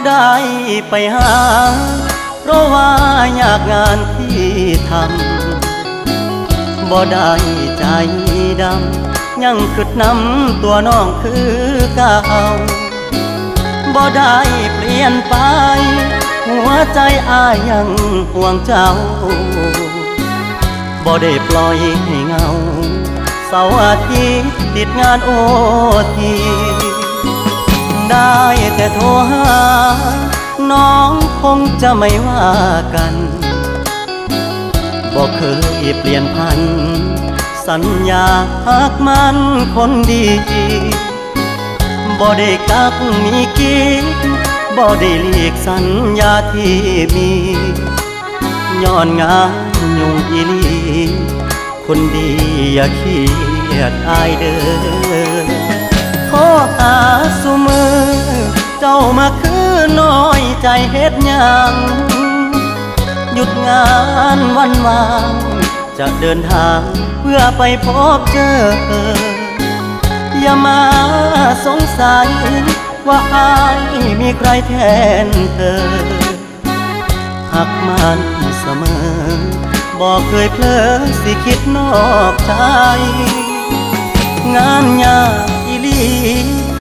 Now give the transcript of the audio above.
ได้ไปหาเพราะว่ายากงานที่ทำบ่ได้ใจดำยังคิดนำตัวน้องคือเก่าบ่ได้เปลี่ยนไปหัวใจอ้ายยังห่วงเจ้าบ่ได้ปล่อยให้เงาเสาร์อาทิตย์ติดงานโอทีได้แต่โทรหาน้องคงจะไม่ว่ากันบ่เคยเปลี่ยนพันสัญญาหักมันคนดีบ่ได้กักมีกิ๊กบ่ได้หลีกสัญญาที่มีย้อนงานยุ่งอีหลีคนดีอย่าเครียดอายเด้อขอหาสุมือเจ้ามาคือน้อยใจเฮ็ดหยังหยุดงานวันวางจะเดินทางเพื่อไปพบเจออย่ามาสงสัยว่าอายมีใครแทนเธอหักมันเสมอบอกเคยเพลอสิคิดนอกใจงานยากอีหลี